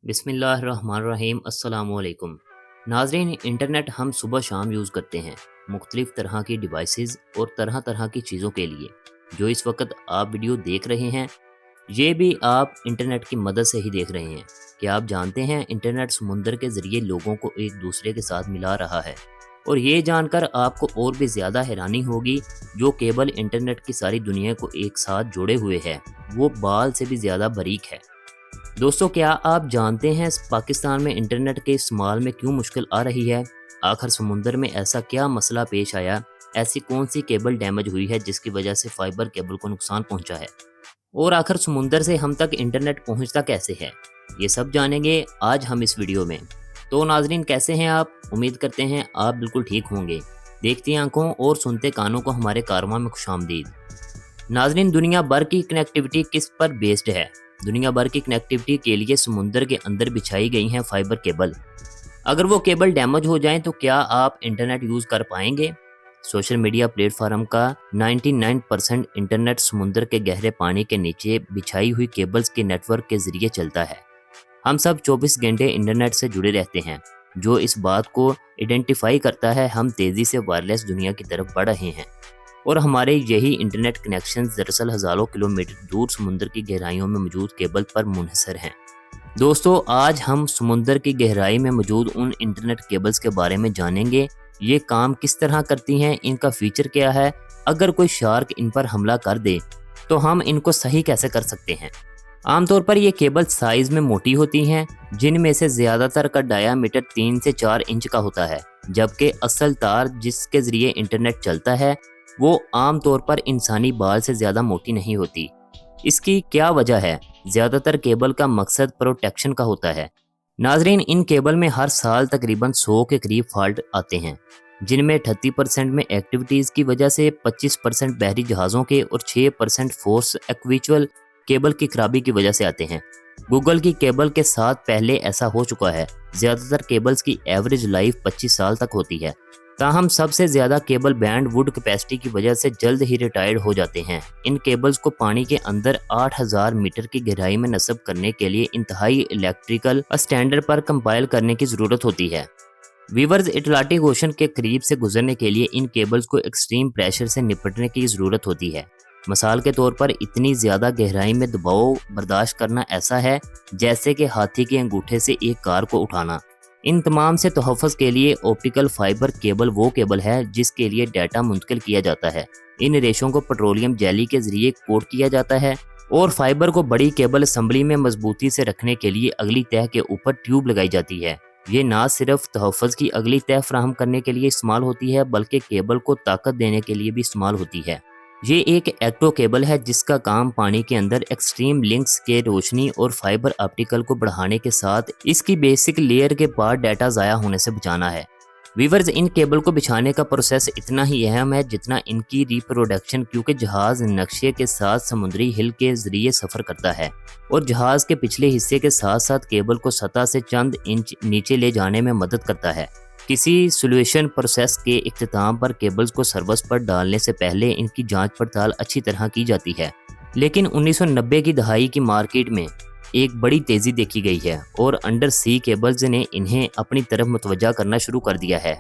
बिस्मिल्लाहिर्रहमानिर्रहीम अस्सलामुअलैकुम नाज़रीन। इंटरनेट हम सुबह शाम यूज़ करते हैं मुख्तलिफ़ तरह की डिवाइसेस और तरह तरह की चीज़ों के लिए। जो इस वक्त आप वीडियो देख रहे हैं ये भी आप इंटरनेट की मदद से ही देख रहे हैं। क्या आप जानते हैं इंटरनेट समुंदर के ज़रिए लोगों को एक दूसरे के साथ मिला रहा है। और ये जानकर आपको और भी ज़्यादा हैरानी होगी, जो केबल इंटरनेट की सारी दुनिया को एक साथ जोड़े हुए है वो बाल से भी ज़्यादा बारीक है। दोस्तों, क्या आप जानते हैं पाकिस्तान में इंटरनेट के इस्तेमाल में क्यों मुश्किल आ रही है? आखिर समुंदर में ऐसा क्या मसला पेश आया? ऐसी कौन सी केबल डैमेज हुई है जिसकी वजह से फाइबर केबल को नुकसान पहुंचा है? और आखिर समुंदर से हम तक इंटरनेट पहुंचता कैसे है? ये सब जानेंगे आज हम इस वीडियो में। तो नाजरीन, कैसे हैं आप? उम्मीद करते हैं आप बिल्कुल ठीक होंगे। देखती आंखों और सुनते कानों को हमारे कारवां में खुशामदीद। नाजरीन, दुनिया भर की कनेक्टिविटी किस पर बेस्ड है? दुनिया भर की कनेक्टिविटी के लिए समुंदर के अंदर बिछाई गई हैं फाइबर केबल। अगर वो केबल डैमेज हो जाएं तो क्या आप इंटरनेट यूज़ कर पाएंगे? सोशल मीडिया प्लेटफॉर्म का 99% इंटरनेट समुंदर के गहरे पानी के नीचे बिछाई हुई केबल्स के नेटवर्क के ज़रिए चलता है। हम सब 24 घंटे इंटरनेट से जुड़े रहते हैं, जो इस बात को आइडेंटिफाई करता है हम तेज़ी से वायरलेस दुनिया की तरफ बढ़ रहे हैं। और हमारे यही इंटरनेट कनेक्शन दरअसल हज़ारों किलोमीटर दूर समुंदर की गहराइयों में मौजूद केबल पर मुनहसर हैं। दोस्तों, आज हम समुंदर की गहराई में मौजूद उन इंटरनेट केबल्स के बारे में जानेंगे। ये काम किस तरह करती हैं, इनका फीचर क्या है, अगर कोई शार्क इन पर हमला कर दे तो हम इनको सही कैसे कर सकते हैं। आमतौर पर ये केबल साइज़ में मोटी होती हैं, जिनमें से ज़्यादातर का डायामीटर 3 से 4 इंच का होता है, जबकि असल तार जिसके ज़रिए इंटरनेट चलता है वो आम तौर पर इंसानी बाल से ज़्यादा मोटी नहीं होती। इसकी क्या वजह है? ज़्यादातर केबल का मकसद प्रोटेक्शन का होता है। नाजरीन, इन केबल में हर साल तकरीबन 100 के करीब फॉल्ट आते हैं, जिनमें 38% में एक्टिविटीज़ की वजह से, 25% बहरी जहाज़ों के और 6% फोर्स एक्विचुअल केबल की खराबी की वजह से आते हैं। गूगल की केबल के साथ पहले ऐसा हो चुका है। ज़्यादातर केबल्स की एवरेज लाइफ 25 साल तक होती है। ताहम सबसे ज़्यादा केबल बैंड वुड कैपेसिटी की वजह से जल्द ही रिटायर्ड हो जाते हैं। इन केबल्स को पानी के अंदर 8000 मीटर की गहराई में नस्ब करने के लिए इंतहाई इलेक्ट्रिकल स्टैंडर्ड पर कंपाइल करने की ज़रूरत होती है। वीवर्स, अटलांटिक ओशन के करीब से गुजरने के लिए इन केबल्स को एक्सट्रीम प्रेशर से निपटने की ज़रूरत होती है। मिसाल के तौर पर इतनी ज़्यादा गहराई में दबाव बर्दाश्त करना ऐसा है जैसे कि हाथी के अंगूठे से एक कार को उठाना। इन तमाम से तहफ़्फ़ुज़ के लिए ऑप्टिकल फाइबर केबल वो केबल है जिसके लिए डाटा मुंतकिल किया जाता है। इन रेशों को पेट्रोलियम जेली के ज़रिए कोट किया जाता है और फाइबर को बड़ी केबल असम्बली में मजबूती से रखने के लिए अगली तह के ऊपर ट्यूब लगाई जाती है। ये ना सिर्फ तहफ़्फ़ुज़ की अगली तह फराहम करने के लिए इस्तेमाल होती है, बल्कि केबल को ताकत देने के लिए भी इस्तेमाल होती है। ये एक एक्टो केबल है जिसका काम पानी के अंदर एक्सट्रीम लिंक्स के रोशनी और फाइबर ऑप्टिकल को बढ़ाने के साथ इसकी बेसिक लेयर के पार डाटा ज़ाया होने से बचाना है। वीवर्स, इन केबल को बिछाने का प्रोसेस इतना ही अहम है जितना इनकी रिप्रोडक्शन, क्योंकि जहाज़ नक्शे के साथ समुद्री हिल के ज़रिए सफ़र करता है और जहाज़ के पिछले हिस्से के साथ साथ केबल को सतह से चंद इंच नीचे ले जाने में मदद करता है। किसी सोल्यूशन प्रोसेस के इख्तिताम पर केबल्स को सर्विस पर डालने से पहले इनकी जांच पड़ताल अच्छी तरह की जाती है। लेकिन 1990 की दहाई की मार्केट में एक बड़ी तेज़ी देखी गई है और अंडर सी केबल्स ने इन्हें अपनी तरफ मुतवज्जा करना शुरू कर दिया है।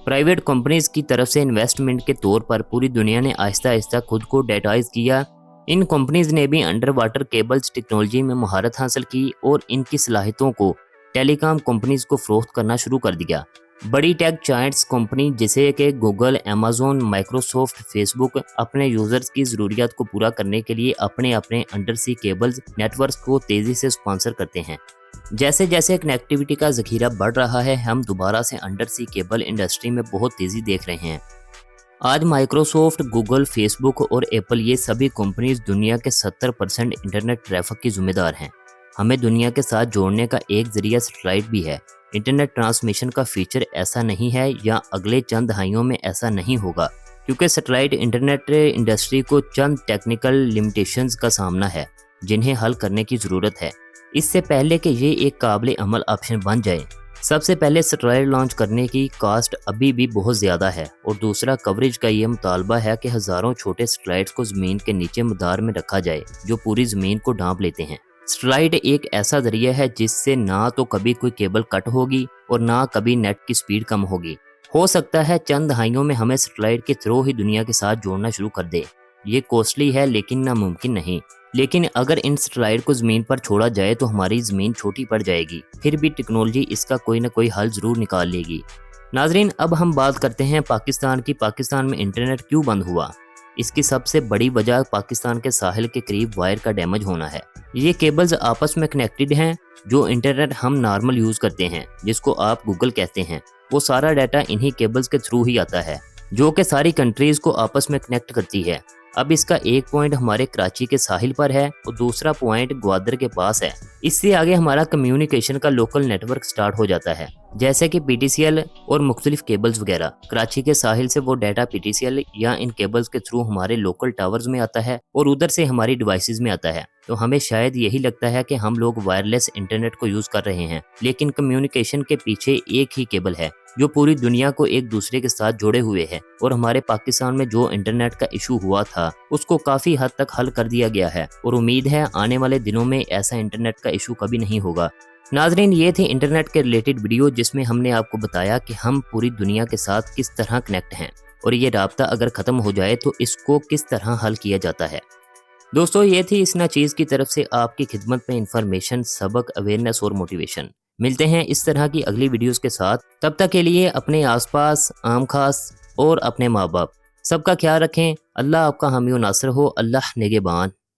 प्राइवेट कंपनीज की तरफ से इन्वेस्टमेंट के तौर पर पूरी दुनिया ने आहिस्ता आहिस्ता खुद को डेटाइज किया। इन कंपनीज ने भी अंडर वाटर केबल्स टेक्नोलॉजी में महारत हासिल की और इनकी सलाहियतों को टेलीकॉम कंपनीज को फरोख्त करना शुरू कर दिया। बड़ी टेक जायंट्स कंपनी जैसे कि गूगल, अमेज़न, माइक्रोसॉफ्ट, फेसबुक अपने यूज़र्स की ज़रूरियात को पूरा करने के लिए अपने अपने अंडर सी केबल्स नेटवर्क्स को तेज़ी से स्पॉन्सर करते हैं। जैसे जैसे कनेक्टिविटी का ज़खीरा बढ़ रहा है, हम दोबारा से अंडर सी केबल इंडस्ट्री में बहुत तेज़ी देख रहे हैं। आज माइक्रोसॉफ्ट, गूगल, फेसबुक और एप्पल, ये सभी कंपनीज दुनिया के 70% इंटरनेट ट्रैफिक की जिम्मेदार हैं। हमें दुनिया के साथ जोड़ने का एक ज़रिया सैटेलाइट भी है। इंटरनेट ट्रांसमिशन का फीचर ऐसा नहीं है या अगले चंद दहाइयों में ऐसा नहीं होगा, क्योंकि सैटेलाइट इंटरनेट इंडस्ट्री को चंद टेक्निकल लिमिटेशंस का सामना है जिन्हें हल करने की ज़रूरत है इससे पहले कि ये एक काबिल अमल ऑप्शन बन जाए। सबसे पहले सैटेलाइट लॉन्च करने की कास्ट अभी भी बहुत ज़्यादा है और दूसरा कवरेज का ये मुतालबा है कि हज़ारों छोटे सैटेलाइट्स को ज़मीन के नीचे मदार में रखा जाए जो पूरी ज़मीन को ढांप लेते हैं। सैटेलाइट एक ऐसा जरिया है जिससे ना तो कभी कोई केबल कट होगी और ना कभी नेट की स्पीड कम होगी। हो सकता है चंद दहाइयों में हमें सैटेलाइट के थ्रू ही दुनिया के साथ जोड़ना शुरू कर दे। ये कॉस्टली है लेकिन नामुमकिन नहीं। लेकिन अगर इन सैटेलाइट को ज़मीन पर छोड़ा जाए तो हमारी ज़मीन छोटी पड़ जाएगी। फिर भी टेक्नोलॉजी इसका कोई ना कोई हल ज़रूर निकाल लेगी। नाजरीन, अब हम बात करते हैं पाकिस्तान की। पाकिस्तान में इंटरनेट क्यों बंद हुआ? इसकी सबसे बड़ी वजह पाकिस्तान के साहिल के करीब वायर का डैमेज होना है। ये केबल्स आपस में कनेक्टेड हैं। जो इंटरनेट हम नॉर्मल यूज़ करते हैं, जिसको आप गूगल कहते हैं, वो सारा डाटा इन्हीं केबल्स के थ्रू ही आता है, जो कि सारी कंट्रीज़ को आपस में कनेक्ट करती है। अब इसका एक पॉइंट हमारे कराची के साहिल पर है और दूसरा पॉइंट ग्वादर के पास है। इससे आगे हमारा कम्युनिकेशन का लोकल नेटवर्क स्टार्ट हो जाता है, जैसे कि PTCL और मुख्तलिफ केबल्स वगैरह। कराची के साहिल से वो डाटा PTCL या इन केबल्स के थ्रू हमारे लोकल टावर्स में आता है और उधर से हमारी डिवाइसेस में आता है। तो हमें शायद यही लगता है कि हम लोग वायरलेस इंटरनेट को यूज़ कर रहे हैं, लेकिन कम्युनिकेशन के पीछे एक ही केबल है जो पूरी दुनिया को एक दूसरे के साथ जोड़े हुए है। और हमारे पाकिस्तान में जो इंटरनेट का इशू हुआ था उसको काफ़ी हद तक हल कर दिया गया है और उम्मीद है आने वाले दिनों में ऐसा इंटरनेट का इशू कभी नहीं होगा। नाजरीन, ये थी इंटरनेट के रिलेटेड वीडियो जिसमें हमने आपको बताया कि हम पूरी दुनिया के साथ किस तरह कनेक्ट हैं और ये राब्ता अगर ख़त्म हो जाए तो इसको किस तरह हल किया जाता है। दोस्तों, ये थी इस चीज़ की तरफ से आपकी खिदमत में इंफॉर्मेशन, सबक, अवेयरनेस और मोटिवेशन। मिलते हैं इस तरह की अगली वीडियोस के साथ। तब तक के लिए अपने आसपास, आम खास और अपने माँ बाप सबका ख्याल रखें। अल्लाह आपका हामी और नासिर हो। अल्लाह निगहबान।